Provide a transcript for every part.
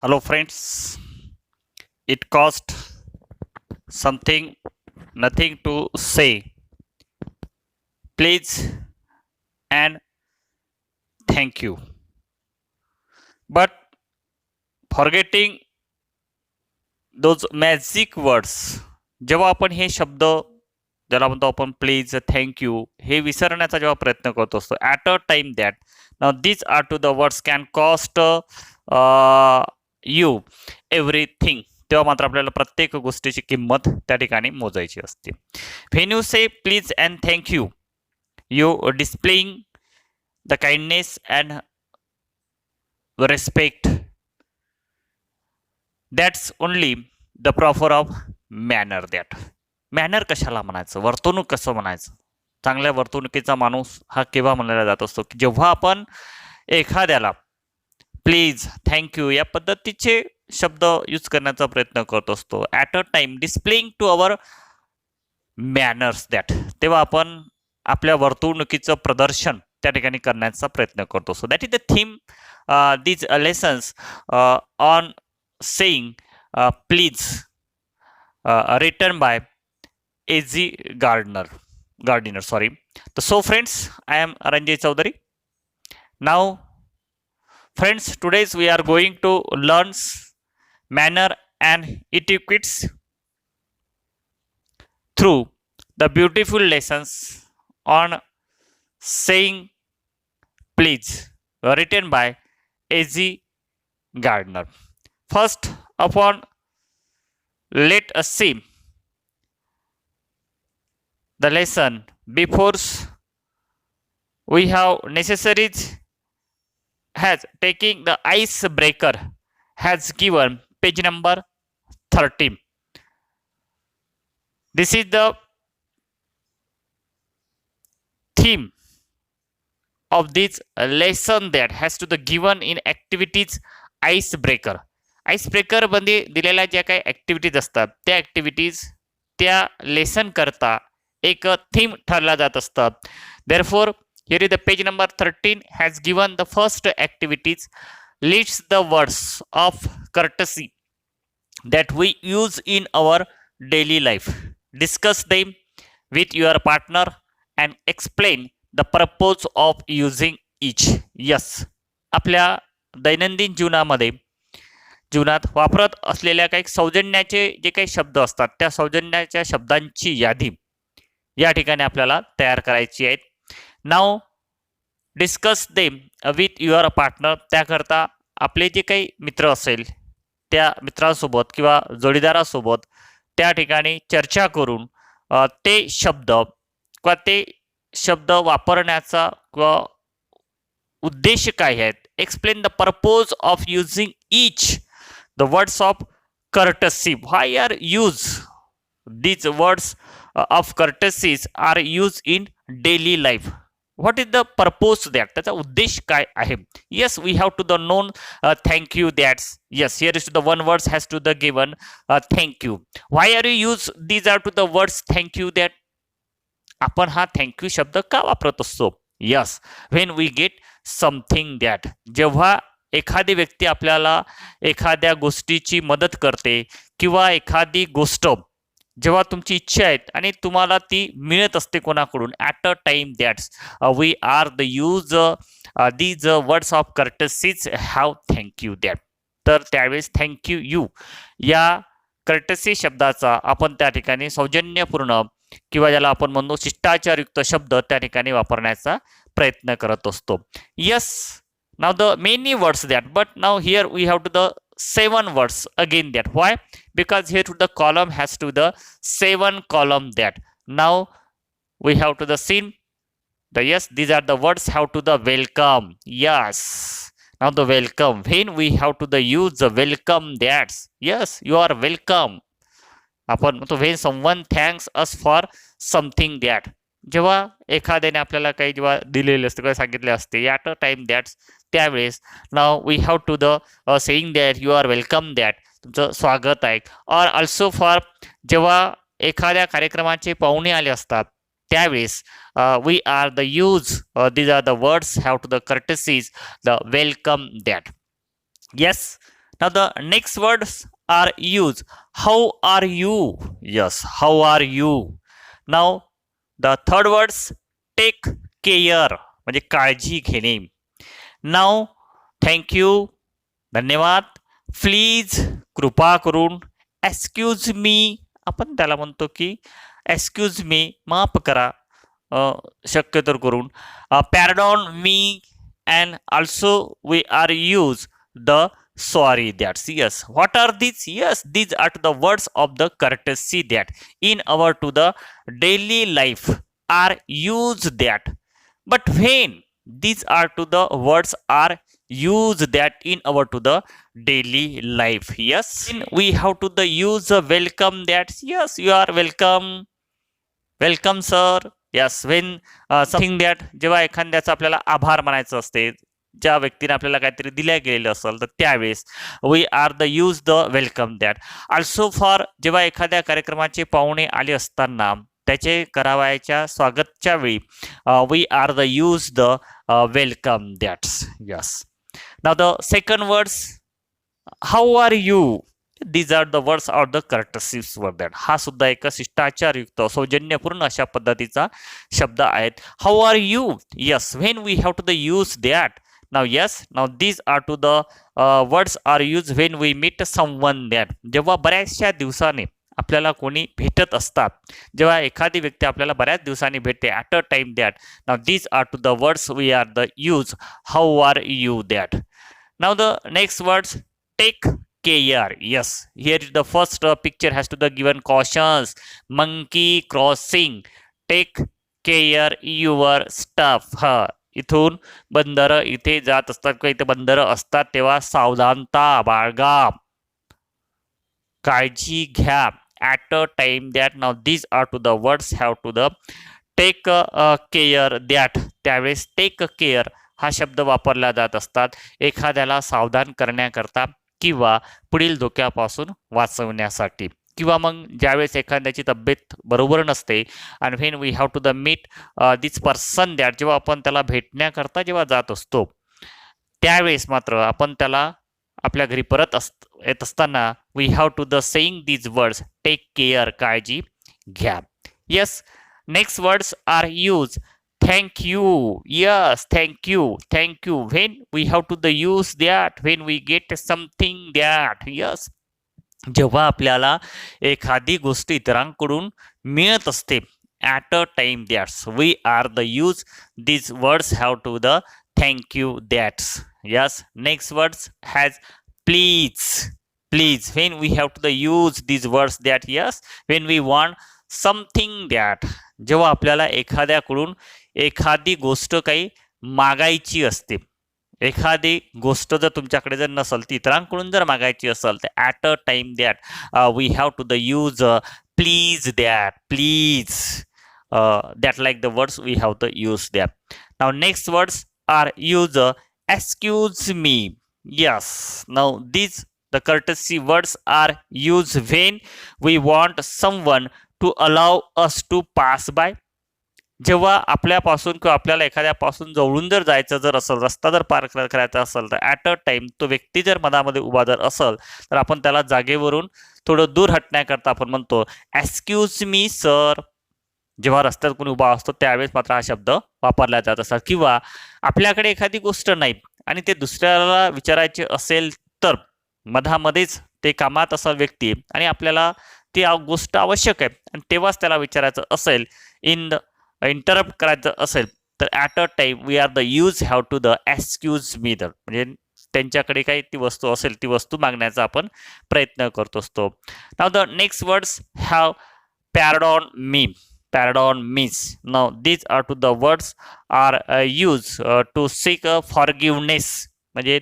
Hello, friends. It cost something, nothing to say. Please and thank you. But forgetting those magic words, जेव्हा आपण हे शब्द ज्याला म्हणतो आपण प्लीज थँक यू हे विसरण्याचा जेव्हा प्रयत्न करत असतो at a time that now these are to the words can cost you everything तेव्हा मात्र आपल्याला प्रत्येक गोष्टीची किंमत त्या ठिकाणी मोजायची असते. When you say please and thank you you displaying the kindness and respect. That's only the proper of manner. That manner कशाला म्हणायचं, वर्तणूक कसं म्हणायचं. चांगल्या वर्तणुकीचा माणूस हा केव्हा म्हणला जात असतो की जेव्हा आपण एखाद्याला प्लीज थँक्यू या पद्धतीचे शब्द यूज करण्याचा प्रयत्न करत असतो at a time displaying to our manners that, तेव्हा आपण आपल्या वर्तणुकीचं प्रदर्शन त्या ठिकाणी करण्याचा प्रयत्न करतो. So that is the theme these lessons on saying please written by A.G. Gardiner. Sorry. So friends, I am Ranjit Chaudhary. Now, friends, today we are going to learn manner and etiquettes through the beautiful lessons on saying please written by A.G. Gardner. First upon, let us see the lesson. Before we have necessaries has taking the icebreaker has given page number 13. This is the theme of this lesson that has to the given in activities icebreaker मध्ये दिलेल्या ज्या काही activities असतात त्या activities त्या lesson करता एक theme ठरला जात असतात. Therefore here is the page number 13 has given the first activities list the words of courtesy that we use in our daily life. Discuss them with your partner and explain the purpose of using each. Yes, आपल्या दैनंदिन जीवनात वापरत असलेल्या काही सौजन्याचे जे काही शब्द असतात त्या सौजन्याच्या शब्दांची यादी या ठिकाणी आपल्याला तयार करायची आहे. Now discuss them with your partner, त्याकरता आपले जे काही मित्र असेल त्या मित्रांसोबत किंवा जोडीदारासोबत त्या ठिकाणी चर्चा करून ते शब्द वापरण्याचा किंवा उद्देश काय आहेत. Explain the purpose of using each the words of courtesy. Why are use these words of courtesies are use in daily life. what is the purpose that त्याचा उद्देश काय आहे. yes we have to the known thank you. That's yes, here is the one words has to the given thank you. why are you use these are to the words thank you that आपण हा thank you शब्द का वापरत असतो. yes when we get something that जेव्हा एखादी व्यक्ती आपल्याला एखाद्या गोष्टीची मदत करते किंवा एखादी गोष्ट जेव्हा तुमची इच्छा आहे आणि तुम्हाला ती मिळत असते कोणाकडून at a time that's we are the use these words of courtesies have thank you that. तर त्यावेळेस थँक्यू यू या कर्टसी शब्दाचा आपण त्या ठिकाणी सौजन्यपूर्ण किंवा ज्याला आपण म्हणतो शिष्टाचारयुक्त शब्द त्या ठिकाणी वापरण्याचा प्रयत्न करत असतो. Yes, now the many words that but now here we have to the 7 words again that. why? Because here to the column has to the 7 column that. now we have to the scene the yes these are the words have to the welcome. yes, now the welcome when we have to the use the welcome that's yes you are welcome. आपण म्हणतो when someone thanks us for something that जेव्हा एखाद्याने आपल्याला काही जेव्हा दिलेले असते किंवा सांगितले असते ॲट अ टाइम दॅट्स त्यावेळेस now we have to the saying that you are welcome that तुमचं स्वागत आहे. ऑर ऑल्सो फॉर जेव्हा एखाद्या कार्यक्रमाचे पाहुणे आले असतात त्यावेळेस we are the use these are the words have to the courtesies the welcome that. Yes, Now the next words are used. How are you? Yes, how are you? Now the third words take care म्हणजे काळजी घेणे. Now thank you धन्यवाद. Please कृपा करून. Excuse me आपण त्याला म्हणतो की एक्सक्यूज मी माफ करा शक्यतो करून. Pardon me and also we are use the sorry that's yes. What are these? Yes, these are the words of the courtesy that in our to the daily life are used that. But when these are to the words are used that in our to the daily life, yes, we have to the use welcome that. Yes, you are welcome. Welcome sir. Yes, when something that जेव्हा एखाद्याचा आपल्याला आभार मानायचं असते, ज्या व्यक्तीने आपल्याला काहीतरी दिल्या गेलेलं असेल तर त्यावेळेस we are the use the welcome that. Also for जेव्हा एखाद्या कार्यक्रमाचे पाहुणे आले असताना त्याचे करावयाच्या स्वागतच्या वेळी we are the use the welcome that's. Yes. Now the second words how are you. These are the words or the courtesies word that. हा सुद्धा एक शिष्टाचारयुक्त सौजन्यपूर्ण अशा पद्धतीचा शब्द आहेत. How are you. Yes, when we have to the use that. Now yes, now these are to the words are used when we meet someone that. जेव्हा बऱ्याचशा दिवसाने आपल्याला कोणी भेटत असतात, जेव्हा एखादी व्यक्ती आपल्याला बऱ्याच दिवसांनी भेटते at a time that. Now these are to the words we are the use. How are you that. Now the next words take care. Yes, here the first picture has to the given cautions. Monkey crossing. Take care your stuff. इथून बंदरं इथे जात असतात किंवा इथे बंदरं असतात तेव्हा सावधानता बाळगा, काळजी घ्या. At a time that. Now these are to the words have to the take care that. त्यावेळेस टेक केअर हा शब्द वापरला जात असतात एखाद्याला सावधान करण्याकरता किंवा पुढील धोक्यापासून वाचवण्यासाठी. किंवा मग ज्यावेळेस एखाद्याची तब्येत बरोबर नसते आणि when we have to the meet this person that. जेव्हा आपण त्याला भेटण्याकरता जेव्हा जात असतो त्यावेळेस मात्र आपण त्याला आपल्या घरी परत येत असताना we have to the saying these words take care काळजी घ्या. Yes. Next words are use thank you. Yes, thank you. Thank you when we have to the use that when we get something that. Yes, जेव्हा आपल्याला एखादी गोष्ट इतरांकडून मिळत असते at a time that's we are the use these words have to the thank you that's. Yes. Next words has please. Please when we have to the use these words that. Yes, when we want something that. जेव्हा आपल्याला एखाद्याकडून एखादी गोष्ट काही मागायची असते, एखादी गोष्ट जर तुमच्याकडे जर नसेल ती इतरांकडून जर मागायची असेल तर at a time that we have to the use please that. Please that like the words we have the use that. Now next words are use excuse me. Yes, now these the courtesy words are use when we want someone to allow us to pass by. जेव्हा आपल्यापासून किंवा आपल्याला एखाद्यापासून जवळून जर जायचं जर असेल, रस्ता जर पार करायचा असेल तर ॲट अ टाइम तो व्यक्ती जर मधामध्ये उभा जर असेल तर आपण त्याला जागेवरून थोडं दूर हटण्याकरता आपण म्हणतो एक्सक्यूज मी सर. जेव्हा रस्त्यात कोणी उभा असतो त्यावेळेस मात्र हा शब्द वापरला जात असतात. किंवा आपल्याकडे एखादी गोष्ट नाही आणि ते दुसऱ्याला विचारायचे असेल तर मधामध्येच ते कामात असेल व्यक्ती आणि आपल्याला ती गोष्ट आवश्यक आहे आणि तेव्हाच त्याला विचारायचं असेल, इंटरप्ट करायचं असेल तर at a time we are the use have to the excuse me दर. म्हणजे त्यांच्याकडे काही ती वस्तू असेल ती वस्तू मागण्याचा आपण प्रयत्न करत असतो. Now the next words have pardon me. Pardon means. Now these are to the words are use to seek forgiveness म्हणजे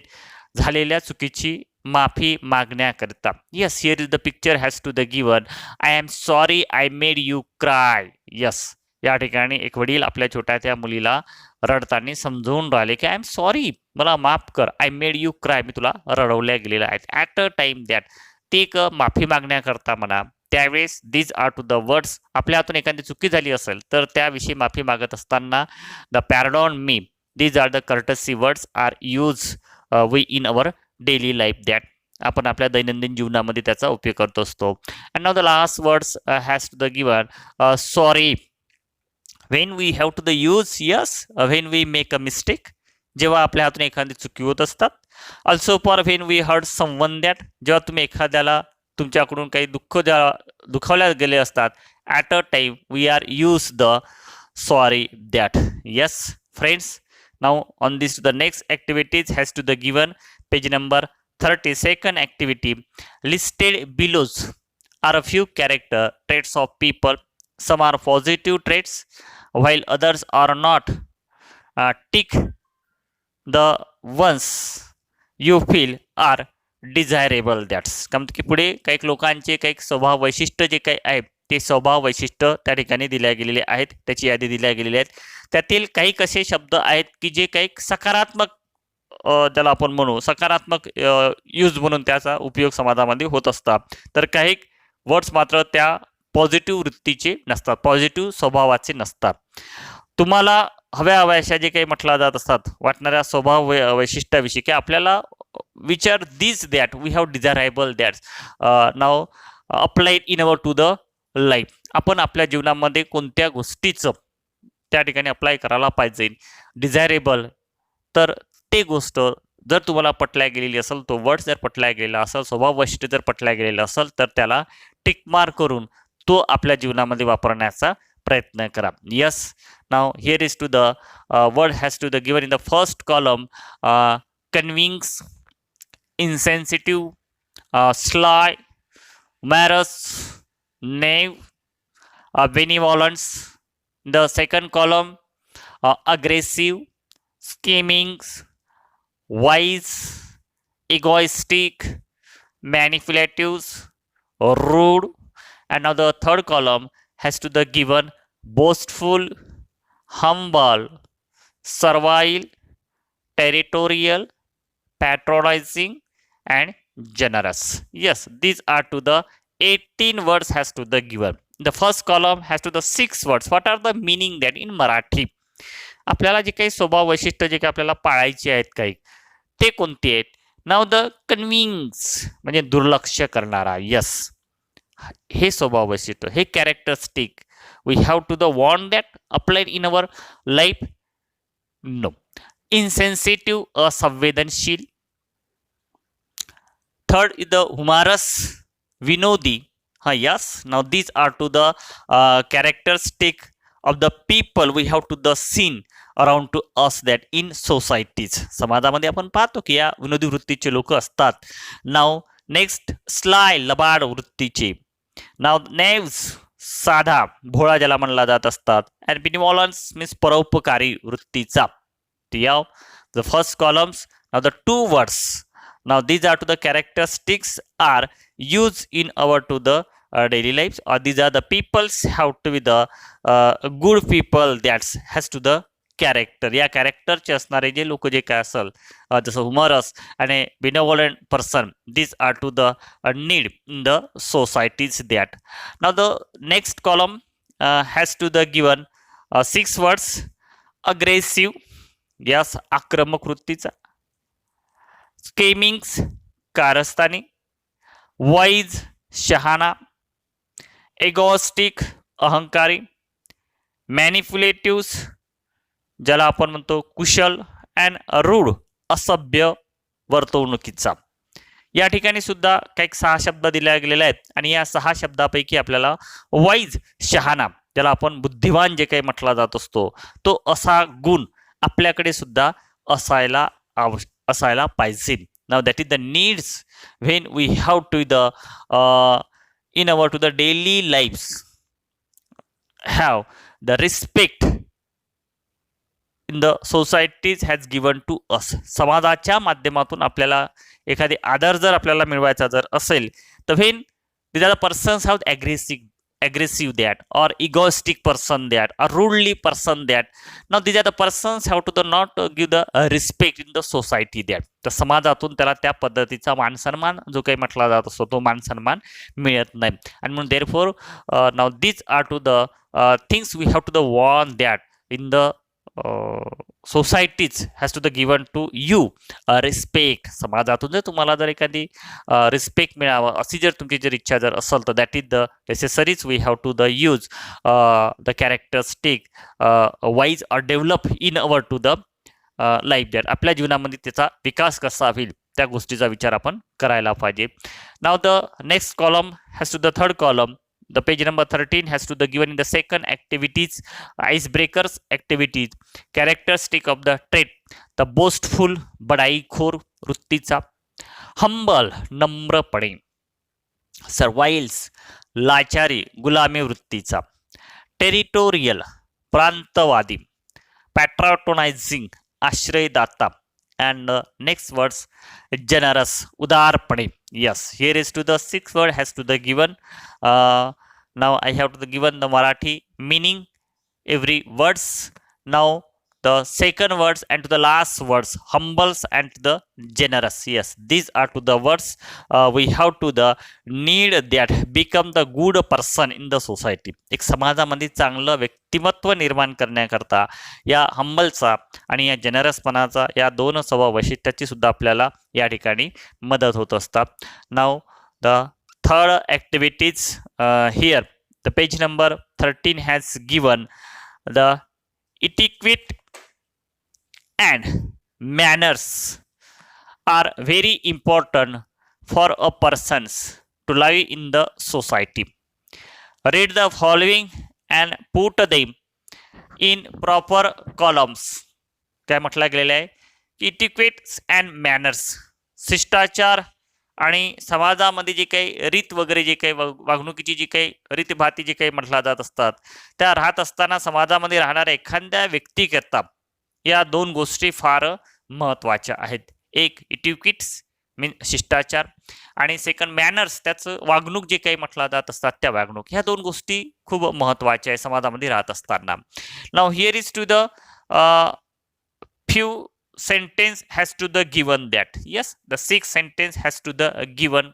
झालेल्या चुकीची माफी मागण्याकरता. Yes, here is the picture has to the given I am sorry I made you cry. Yes, या ठिकाणी एक वडील आपल्या छोट्या त्या मुलीला रडताना समजवून राहिले की आय एम सॉरी, मला माफ कर. आय मेड यू क्राय, मी तुला रडवल्या गेलेला आहे. ॲट अ टाइम दॅट ते एक माफी मागण्याकरता म्हणा त्यावेळेस these are to the words. आपल्या हातून एखादी चुकी झाली असेल तर त्याविषयी माफी मागत असताना the pardon me. These are the courtesy words are use we in our daily life that. आपण आपल्या दैनंदिन जीवनामध्ये त्याचा उपयोग करत असतो. And now the last words has to the given sorry when we have to the use yes when we make a mistake, जेव्हा आपल्या हातून एखादी चुकी होत असतात. Also for when we hurt someone that, जेव्हा तुम्ही एखाद्याला तुमच्याकडून काही दुखावल्या गेले असतात. At a time we are use the sorry that. Yes friends, now on this the next activities has to the given page number 30. Second activity, listed below are a few character traits of people. Some are positive traits while others are not. Tick the ones you feel are desirable. That's कम की पुढे काही लोकांचे काही स्वभाव वैशिष्ट्य जे काही आहेत ते स्वभाव वैशिष्ट्य त्या ठिकाणी दिल्या गेलेले आहेत, त्याची यादी दिल्या गेलेली आहेत. त्यातील काही कसे शब्द आहेत की जे काही सकारात्मक त्याला आपण म्हणू सकारात्मक यूज म्हणून त्याचा उपयोग समाजामध्ये होत असतात. तर काही वर्ड्स मात्र त्या पॉझिटिव्ह वृत्तीचे नसतात, पॉझिटिव्ह स्वभावाचे नसतात. तुम्हाला हव्याशा जे काही म्हटलं जात असतात वाटणाऱ्या स्वभाव वैशिष्ट्याविषयी की आपल्याला which are this that we have desirable that's now applied in our to the life. आपण आपल्या जीवनामध्ये कोणत्या गोष्टीचं त्या ठिकाणी अप्लाय करायला पाहिजे. डिझायरेबल तर ते गोष्ट जर तुम्हाला पटल्या गेलेली असेल, तो वर्ड जर पटल्या गेलेला असेल, स्वभाव वैशिष्ट्य जर पटल्या गेलेलं असेल तर त्याला टिक मार्क करून तो आपल्या जीवनामध्ये वापरण्याचा प्रयत्न करा. Yes, now here is to the word has to the given in the first column convince, insensitive, sly, morose, knave, benevolence. The second column, aggressive, scheming, wise, egoistic, manipulative, rude. And now the third column has to the given boastful, humble, servile, territorial, patronizing, and generous. Yes, these are to the 18 words has to the given. The first column has to the 6 words. What are the meaning that in Marathi? आपल्याला जे काही स्वभाव वैशिष्ट्य जे काही आपल्याला पाळायचे आहेत काही ते कोणते आहेत? नाव द कन्व्हिन्स म्हणजे दुर्लक्ष करणारा. यस, हे स्वभाव वैशिष्ट्य, हे characteristic we have to the want that applied in our life. No. Insensitive, असंवेदनशील. थर्ड इज द हुमारस, विनोदी. Yes, now these are to the characteristic of the people we have to the seen around to us that in societies. समाजामध्ये आपण पाहतो की या विनोदी वृत्तीचे लोक असतात. नाव नेक्स्ट, स्लाय, लबाड वृत्तीचे. नाव नेव्स, साधा भोळा ज्याला म्हणला जात असतात. अँड बेनिव्होलन्स मीन्स परोपकारी वृत्तीचा. The first columns, now the two words. Now these are to the characteristics are used in our to the daily lives, or these are the peoples have to be the good people that has to the character. या कॅरेक्टरचे असणारे जे लोक जे काय असेल जसं हुमरस आणि benevolent person, these are to the need in the societies that. Now the next column has to the given 6 words. Aggressive, yes, आक्रमक वृत्तीचा. स्केमिंग्स, कारस्थानी. वाईज, शहाणा. एगोस्टिक, अहंकारी. मॅनिप्युलेटिव्स, ज्याला आपण म्हणतो कुशल. अँड रूड, असभ्य वर्तवणुकीचा. या ठिकाणी सुद्धा काही 6 शब्द दिले गेलेले आहेत आणि या 6 शब्दापैकी आपल्याला वाईज, शहाणा, ज्याला आपण बुद्धिवान जे काही म्हटला जात असतो, तो असा गुण आपल्याकडे सुद्धा असायला पाहिजे. Now that is the needs when we have to the in our to the daily lives have the respect in the societies has given to us. समाजाच्या माध्यमातून आपल्याला एखादी आदर जर आपल्याला मिळवायचा जर असेल तर when these are the persons have aggressive that or egoistic person that or rudely person that. Now these are the persons have to the not give the respect in the society that. तर समाजातून त्याला त्या पद्धतीचा मान सन्मान जो काही म्हटला जात असतो तो मान सन्मान मिळत नाही. आणि म्हणून therefore now these are to the things we have to the warn that in the societies has to the given to you respect. समाजातून जर तुम्हाला जर एखादी रिस्पेक्ट मिळावं अशी जर तुमची जर इच्छा जर असेल तर that is the necessaries we have to the use the characteristic wise or develop in our to the life that. आपल्या जीवनामध्ये त्याचा विकास कसा होईल त्या गोष्टीचा विचार आपण करायला पाहिजे. Now the next column has to the third column. The page number 13 has to the given in the second activities, icebreakers activities, characteristic of the trait, the boastful बडाईखोर वृत्तीचा, humble नम्रपणे, serviles लाचारी गुलामी वृत्तीचा, territorial प्रांतवादी, patronizing आश्रयदाता, and next words generous उदारपणे. Yes, here is to the sixth word has to the given. Now I have to the given the Marathi meaning every words. Now the second words and to the last words humbles and to the generous. Yes, these are to the words we have to the need that become the good person in the society. एक समाजामध्ये चांगलं व्यक्तिमत्व निर्माण करण्याकरता या हंबलचा आणि या जनरसपणाचा या दोन स्वभाव वैशिष्ट्याची सुद्धा आपल्याला या ठिकाणी मदत होत असतात. नाव the third activities here the page number 13 has given the etiquette and manners are very important for a persons to live in the society. Read the following and put them in proper columns. काय म्हटलं गेलेलं आहे? etiquettes and manners शिष्टाचार आणि समाजामध्ये जे काही रीत वगैरे जे काही वागणुकीची जी काही रीतभाती जे काही म्हटला जात असतात त्या राहत असताना समाजामध्ये राहणाऱ्या एखाद्या व्यक्तीकरता या दोन गोष्टी फार महत्त्वाच्या आहेत. एक इटिक्विट्स मीन शिष्टाचार आणि सेकंड मॅनर्स त्याचं वागणूक जे काही म्हटला जात असतात त्या वागणूक. ह्या दोन गोष्टी खूप महत्त्वाच्या आहे समाजामध्ये राहत असताना. Now here is to the few sentence has to the given that. Yes, the sixth sentence has to the given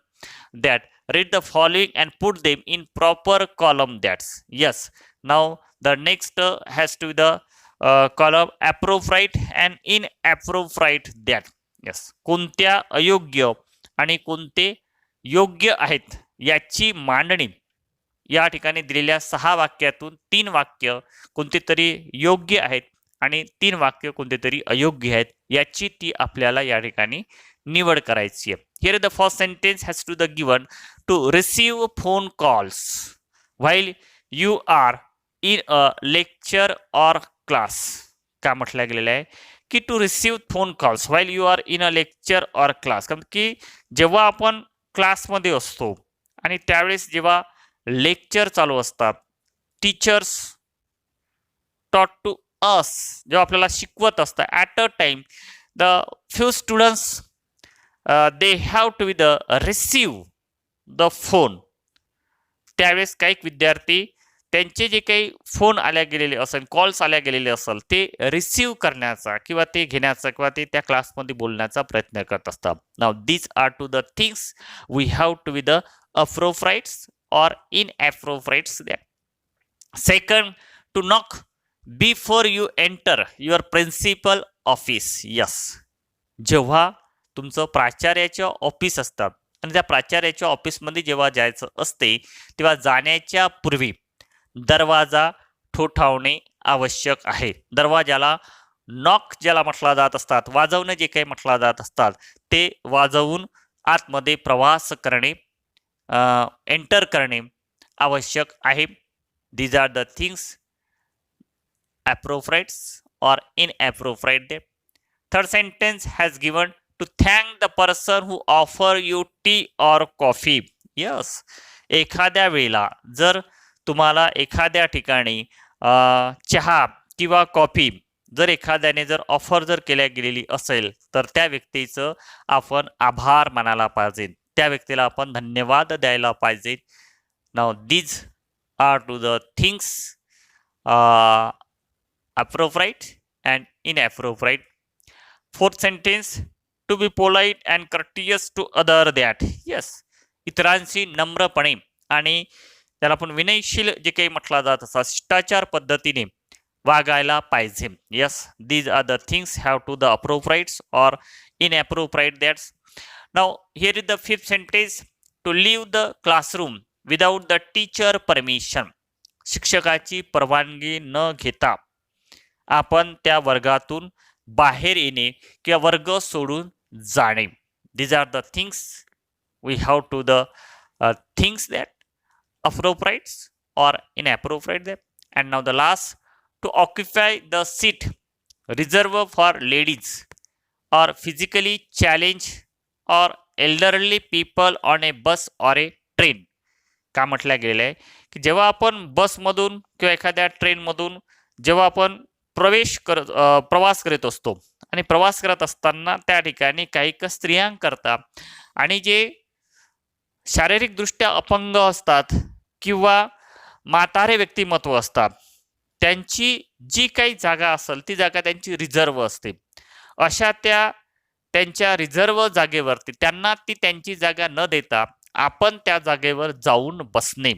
that. Read the following and put them in proper column that's. Yes, now the next has to the column appropriate and inappropriate that. Yes, कोणत्या अयोग्य आणि कोणते योग्य आहेत याची मांडणी या ठिकाणी दिलेल्या 6 वाक्यातून 3 वाक्य कोणते तरी योग्य आहेत आणि 3 वाक्य कोणते तरी अयोग्य आहेत याची ती आपल्याला या ठिकाणी निवड करायची आहे. Here the first sentence has to the given to receive phone calls while you are in a lecture or class. काय म्हटलं गेलेलं आहे की to receive phone calls while you are in a lecture or class. कारण की जेव्हा आपण क्लासमध्ये असतो आणि त्यावेळेस जेव्हा लेक्चर चालू असतात टीचर्स टॉट टू us जेव्हा आपल्याला शिकवत असतात at a time the few students they have to be the receive the phone. त्यावेळेस काही विद्यार्थी त्यांचे जे काही फोन आल्या गेलेले असेल कॉल्स आल्या गेलेले असेल ते रिसीव्ह करण्याचा किंवा ते घेण्याचा किंवा ते त्या क्लासमध्ये बोलण्याचा प्रयत्न करत असतात. Now these are to the things we have to be the appropriates or inappropriates. Second to knock before you enter your principal office. Yes, जेव्हा तुमचं प्राचार्याच्या ऑफिस असतात आणि त्या प्राचार्याच्या ऑफिसमध्ये जेव्हा जायचं असते तेव्हा जाण्याच्या पूर्वी दरवाजा ठोठावणे आवश्यक आहे. दरवाजाला नॉक ज्याला म्हटला जात असतात वाजवणे जे काही म्हटला जात असतात ते वाजवून आतमध्ये प्रवास करणे एंटर करणे आवश्यक आहे. These are the things appropriate or inappropriate them. Third sentence has given to thank the person who offer you tea or coffee. Yes, एखाद्या वेळेला जर तुम्हाला एखाद्या ठिकाणी चहा किंवा कॉफी जर एखाद्याने जर ऑफर जर केल्या गेलेली असेल तर त्या व्यक्तीचं आपण आभार मानायला पाहिजे, त्या व्यक्तीला आपण धन्यवाद द्यायला पाहिजे. Now these are to the things appropriate and inappropriate. Fourth sentence to be polite and courteous to other that. Yes, इतरांशी नम्रपणे आणि त्याला आपण विनयशील जे काही म्हटला जात असतात शिष्टाचार पद्धतीने वागायला पाहिजे. Yes, these are the things have to the appropriate or inappropriate. That's now here is the fifth sentence. To leave the classroom without the teacher permission. शिक्षकाची परवानगी न घेता आपण त्या वर्गातून बाहेर येणे किंवा वर्ग सोडून जाणे. These are the things we have to the things that appropriate or inappropriate them. And now the last, to occupy the seat reserved for ladies or physically challenged or elderly people on a bus or a train. का म्हटलं गेलेलं आहे की जेव्हा आपण बसमधून किंवा एखाद्या ट्रेनमधून जेव्हा आपण प्रवास करीत असतो आणि प्रवास करत असताना त्या ठिकाणी काही स्त्रियांकरता आणि जे शारीरिकदृष्ट्या अपंग असतात किंवा म्हातारे व्यक्तिमत्व असतात त्यांची जी काही जागा असेल ती जागा त्यांची रिझर्व असते. अशा त्यांच्या रिझर्व जागेवरती त्यांना ती त्यांची जागा न देता आपण त्या जागेवर जाऊन बसणे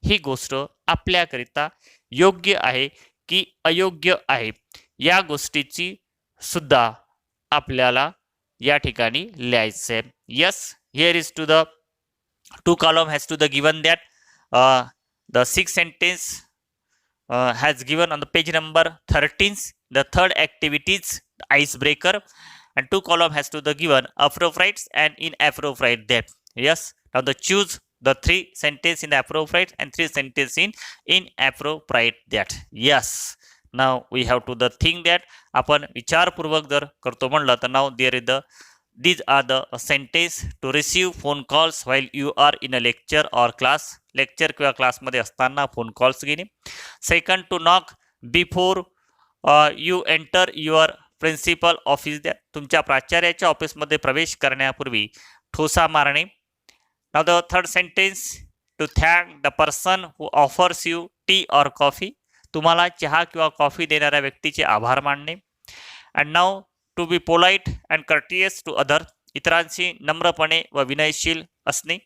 ही गोष्ट आपल्याकरिता योग्य आहे की अयोग्य आहे या गोष्टीची सुद्धा आपल्याला या ठिकाणी लिहायचं आहे. Yes, here is to the two column has to the given that the sixth sentence has given on the page number 13. The third activities icebreaker, and two column has to the given appropriate and inappropriate that. Yes, now the choose the three sentence in the appropriate and three sentence in inappropriate that. Yes, now we have to the thing that आपण विचारपूर्वक जर करतो म्हणलं तर now there is the these are the sentence to receive phone calls while you are in a lecture or class. Lecture किंवा क्लासमध्ये असताना phone calls घेणे. Second, to knock before you enter your principal office. द्या तुमच्या प्राचार्याच्या ऑफिसमध्ये प्रवेश करण्यापूर्वी ठोसा मारणे. Now the third sentence, to thank the person who offers you tea or coffee. तुम्हाला चहा किंवा कॉफी देणाऱ्या व्यक्तीचे आभार मानणे. And now to be polite and courteous to other. इतरांशी नम्रपणे व विनयशील असणे.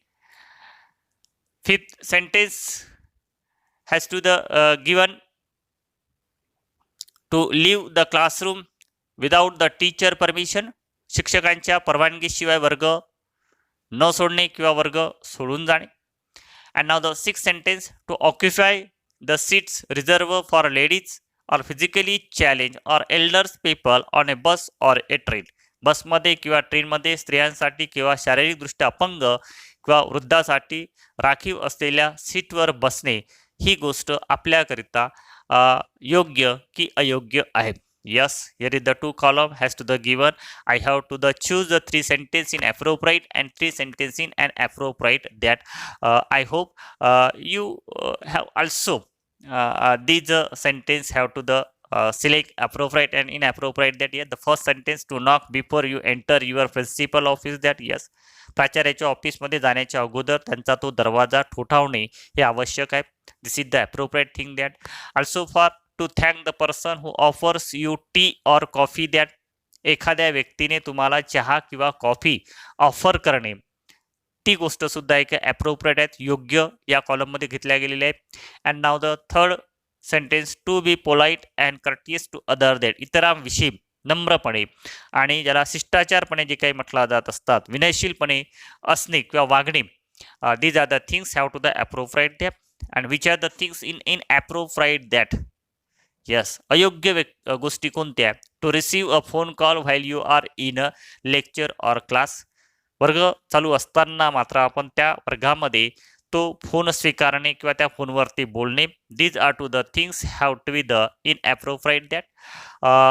Fifth sentence has to the given to leave the classroom without the teacher permission. शिक्षकांच्या परवानगीशिवाय वर्ग न सोडणे किंवा वर्ग सोडून जाणे. And now the sixth sentence, to occupy the seats reserved for ladies or physically challenged or elder people on a bus or a train. बसमध्ये किंवा ट्रेनमध्ये स्त्रियांसाठी किंवा शारीरिकदृष्ट्या अपंग किंवा वृद्धासाठी राखीव असलेल्या सीटवर बसणे ही गोष्ट आपल्याकरिता योग्य की अयोग्य आहे. Yes, here is the two column has to the given. I have to the choose the three sentence in appropriate and three sentence in inappropriate. That I hope you have also these sentence have to the select appropriate and inappropriate. That yes, the first sentence, to knock before you enter your principal office. That yes, प्राचार्याच्या ऑफिसमध्ये जाण्याच्या अगोदर त्यांचा तो दरवाजा ठोठावणे हे आवश्यक आहे. This is the appropriate thing. That also for to thank the person who offers you tea or coffee. That एखाद्या व्यक्तीने तुम्हाला चहा किंवा कॉफी ऑफर करणे ती गोष्ट सुद्धा एक अप्रोप्रिएट आहे, योग्य या कॉलममध्ये घेतल्या गेलेल्या आहे. And now the third sentence, to be polite and courteous to other. That इतरांविषयी नम्रपणे आणि ज्याला शिष्टाचारपणे जे काही म्हटलं जात असतात विनयशीलपणे असणे किंवा वागणे. These are the things have to the appropriate that. And which are the things inappropriate that. Yes, अयोग्य गोष्टी कोणत्या? To receive a phone call while you are in a lecture or class. वर्ग चालू असताना मात्र आपण त्या वर्गामध्ये तो फोन स्वीकारणे किंवा त्या फोनवरती बोलणे. These are to the things have to be the inappropriate that.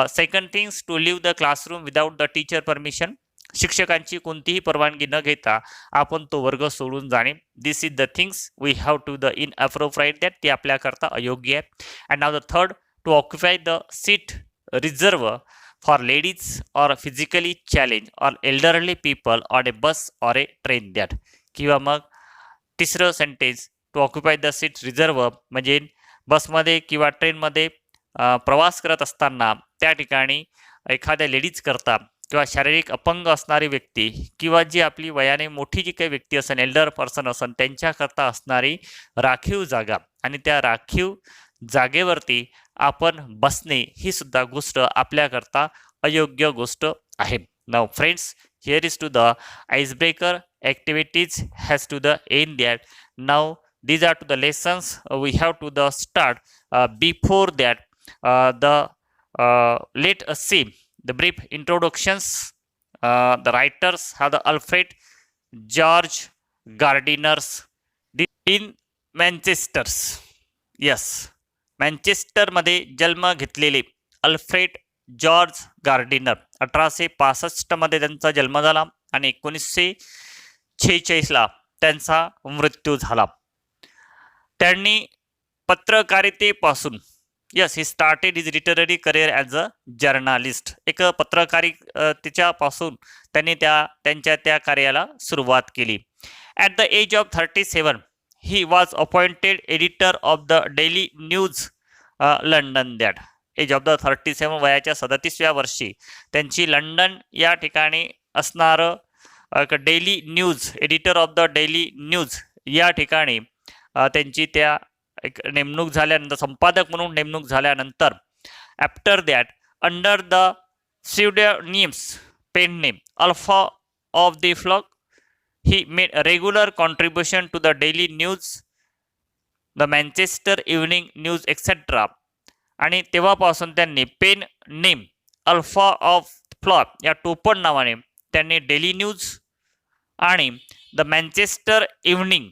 Second things, to leave the classroom without the teacher permission. शिक्षकांची कोणतीही परवानगी न घेता आपण तो वर्ग सोडून जाणे. This is the things we have to the inappropriate that. ती आपल्याकरता अयोग्य आहे. And now the third, to occupy the seat reserve for ladies or physically challenge or elderly people on a bus or a train. That किंवा मग तिसरं sentence, to occupy the seat reserve म्हणजे बसमध्ये किंवा ट्रेनमध्ये प्रवास करत असताना त्या ठिकाणी एखाद्या लेडीज करता किंवा शारीरिक अपंग असणारी व्यक्ती किंवा जी आपली वयाने मोठी जी काही व्यक्ती असेल, एल्डर पर्सन असेल, त्यांच्याकरता असणारी राखीव जागा आणि त्या राखीव जागेवरती आपण बसणे ही सुद्धा गोष्ट आपल्याकरता अयोग्य गोष्ट आहे. Now friends, here is to the icebreaker activities has to the end that. Now these are to the lessons we have to the start. Before that, the let us see the brief introductions. The writers have the Alfred George Gardiners in Manchester. Yes, Manchester मध्ये जन्म घेतलेले Alfred George Gardiner 1865 मध्ये त्यांचा जन्म झाला आणि 1946 ला त्यांचा मृत्यू झाला. त्यांनी पत्रकारितेपासून he started his literary career as a journalist. एक पत्रकारितेच्यापासून त्यांनी त्यांच्या त्या कार्याला सुरुवात केली. At the age of 37 he was appointed editor of the Daily News London. That age of the 37 वयाच्या 37व्या वर्षी त्यांची लंडन या ठिकाणी असणारं Daily News editor of the Daily News या ठिकाणी त्यांची त्या एक नेमणूक झाल्यानंतर संपादक म्हणून नेमणूक झाल्यानंतर after that under the pseudonyms pen name Alpha of the Flock he made a regular contribution to the Daily News, the Manchester Evening News etc. आणि तेव्हापासून त्यांनी pen name Alpha of Flock या टोपण नावाने त्यांनी डेली न्यूज आणि the Manchester Evening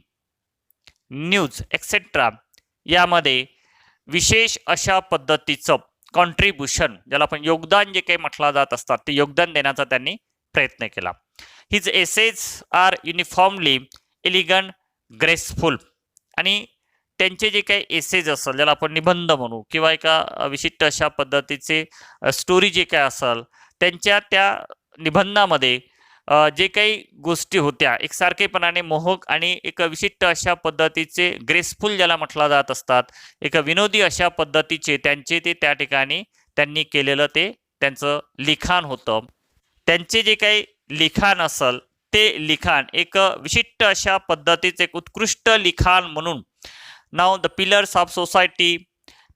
News etcetera यामध्ये विशेष अशा पद्धतीचं कॉन्ट्रीब्युशन, ज्याला आपण योगदान जे काही म्हटलं जात असतात ते योगदान देण्याचा त्यांनी प्रयत्न केला. His essays are uniformly elegant, graceful. आणि त्यांचे जे काही एसेज असेल, ज्याला आपण निबंध म्हणू किंवा एका विशिष्ट अशा पद्धतीचे स्टोरी जे काय असेल, त्यांच्या त्या निबंधामध्ये जे काही गोष्टी होत्या एकसारखेपणाने मोहक आणि एक विशिष्ट अशा पद्धतीचे ग्रेसफुल ज्याला म्हटलं जात असतात, एक विनोदी अशा पद्धतीचे त्यांचे ते त्या ठिकाणी त्यांनी केलेलं ते त्यांचं लिखाण होतं. त्यांचे जे काही लिखाण असेल ते लिखाण एक विशिष्ट अशा पद्धतीचे एक उत्कृष्ट लिखाण म्हणून now the pillars of society,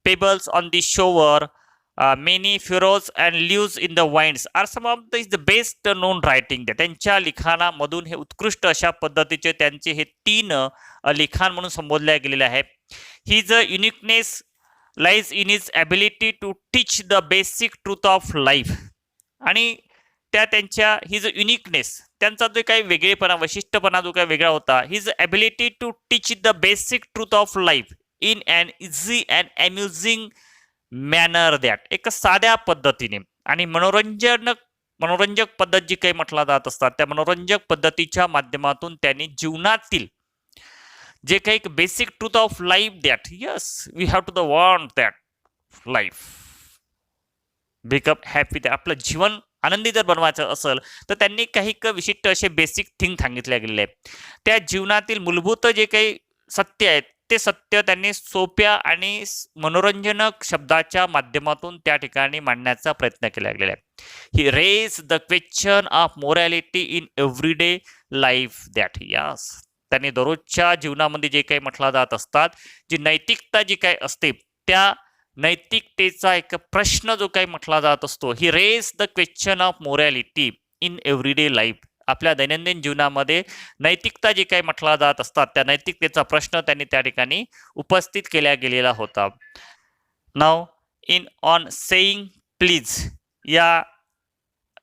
pebbles on the shore, many furrows and leaves in the vines are some of the best known writing. त्यांच्या लिखाणामधून हे उत्कृष्ट अशा पद्धतीचे त्यांचे हे 3 लिखाण म्हणून संबोधले गेलेले आहे. His uniqueness lies in his ability to teach the basic truth of life. आणि त्यांच्या हिज युनिकनेस, त्यांचा जो काही वेगळेपणा वैशिष्ट्यपणा जो काही वेगळा होता, his ability to teach the basic truth of life in an easy and amusing manner. That एक साध्या पद्धतीने आणि मनोरंजक पद्धत जी काही म्हटला जात असतात त्या मनोरंजक पद्धतीच्या माध्यमातून त्यांनी जीवनातील जे काही basic truth of life, that yes we have to the want that life become happy. आपलं जीवन आनंदी जर बनवायचं असेल तर त्यांनी काही विशिष्ट असे बेसिक थिंग सांगितले गेलेले आहेत. त्या जीवनातील मूलभूत जे काही सत्य आहेत ते सत्य त्यांनी सोप्या आणि मनोरंजनक शब्दाच्या माध्यमातून त्या ठिकाणी मांडण्याचा प्रयत्न केला गेलेला आहे. He raise the question of morality in everyday life. That yes त्यांनी दररोजच्या जीवनामध्ये जे काही म्हटलं जात असतात, जी नैतिकता जी काही असते त्या नैतिकतेचा एक प्रश्न जो काही म्हटला जात असतो, he raise the question of morality in everyday life. आपल्या दैनंदिन जीवनामध्ये नैतिकता जे काही म्हटला जात असतात त्या नैतिकतेचा प्रश्न त्यांनी त्या ठिकाणी उपस्थित केला गेलेला होता. Now in on saying please या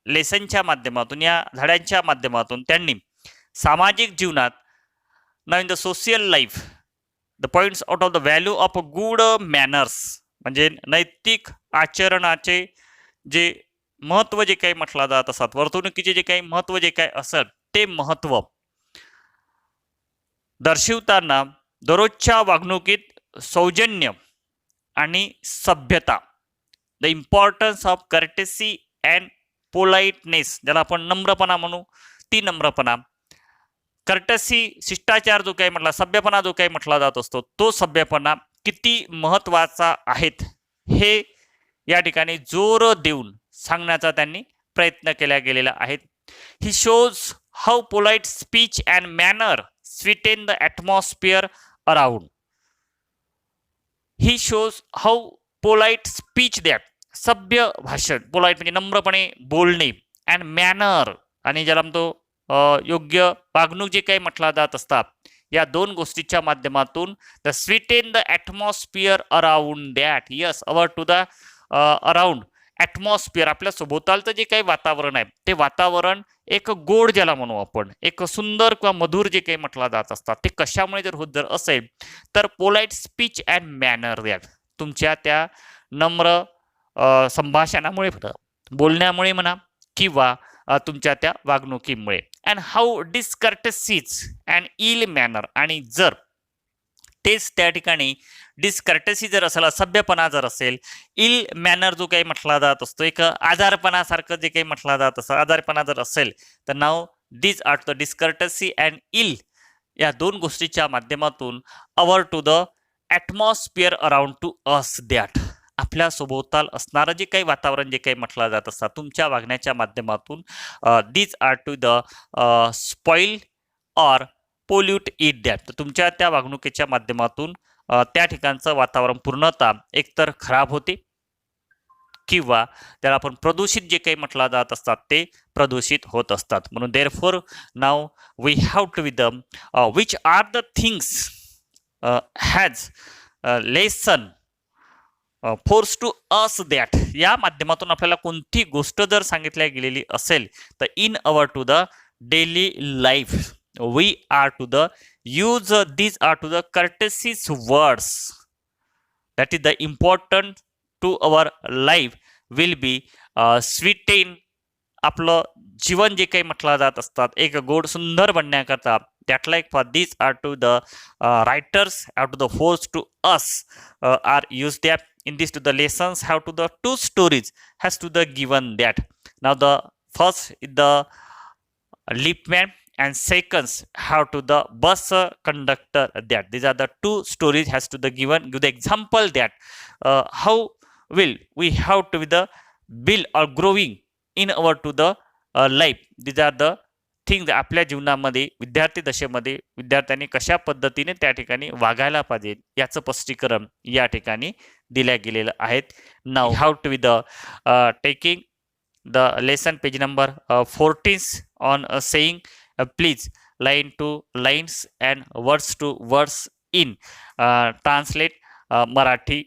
लेसनच्या माध्यमातून, या धड्यांच्या माध्यमातून त्यांनी सामाजिक जीवनात now in the social life the points out of the value of good manners, म्हणजे नैतिक आचरणाचे जे महत्व जे काही म्हटलं जात असतात, वर्तणुकीचे जे काही महत्व जे काही असेल ते महत्व दर्शवताना दररोजच्या वागणुकीत सौजन्य आणि सभ्यता, the importance of courtesy and politeness, ज्याला आपण नम्रपणा म्हणू, ती नम्रपणा, कर्टसी शिष्टाचार जो काही म्हटला, सभ्यपणा जो काही म्हटला जात असतो तो सभ्यपणा किती महत्वाचा आहेत हे या ठिकाणी जोर देऊन सांगण्याचा त्यांनी प्रयत्न केला गेलेला आहे. He shows how polite speech and manner sweeten the atmosphere around. He shows how polite speech that, सभ्य भाषण, पोलाइट म्हणजे नम्रपणे बोलणे, अँड मॅनर आणि ज्याला म्हणतो योग्य वागणूक जे काही म्हटला जात असतात, या दोन गोष्टीच्या माध्यमातून the sweeten the atmosphere around that. Yes, our to the around atmosphere, आपल्या सभोवतालचं जे काही वातावरण आहे ते वातावरण एक गोड ज्याला म्हणू आपण, एक सुंदर किंवा मधुर जे काही म्हटला जात असतात, ते कशामुळे जर होत जर असेल तर polite speech and manner that, तुमच्या त्या नम्र संभाषणामुळे म्हणा, बोलण्यामुळे म्हणा, किंवा तुमच्या त्या वागणुकीमुळे. And how discourtesies and ill manner, आणि जर तेच त्या ठिकाणी डिस्कर्टसी जर असेल, असभ्यपणा जर असेल, इल मॅनर जो काही म्हटला जात असतो, एक आजारपणासारखं जे काही म्हटला जात असतं, आजारपणा जर असेल तर now this are the discourtesy and ill, या दोन गोष्टीच्या माध्यमातून our to the atmosphere around to us that, आपल्या सभोवताल असणारं जे काही वातावरण जे काही म्हटलं जात असतात तुमच्या वागण्याच्या माध्यमातून, this are to the spoil or pollute it that, तर तुमच्या त्या वागणुकीच्या माध्यमातून त्या ठिकाणचं वातावरण पूर्णतः एकतर खराब होते किंवा त्याला आपण प्रदूषित जे काही म्हटलं जात असतात ते प्रदूषित होत असतात. म्हणून therefore now we have to with the which are the things has lesson force to us that, या माध्यमातून आपल्याला कोणती गोष्ट जर सांगितल्या गेलेली असेल तर in our to the daily life we are to the use these are to the courteous words that is the important to our life will be sweeten आपलं जीवन जे काही म्हटलं जात असतात एक गोड सुंदर बनण्याकरता, that like for these are to the writers have to the force to us are used that in this to the lessons have to the two stories has to the given that. Now the first is the Lippmann and seconds have to the bus conductor that. These are the two stories has to the given, give the example that how will we have to be the build or growing in our to the life. These are the things आपल्या जीवनामध्ये विद्यार्थी दशेमध्ये विद्यार्थ्यांनी कशा पद्धतीने त्या ठिकाणी वागायला पाहिजे याचं स्पष्टीकरण या ठिकाणी दिल्या गेलेलं आहेत. Now how to be the taking the lesson page number 14 on saying please line to lines and words to words in translate Marathi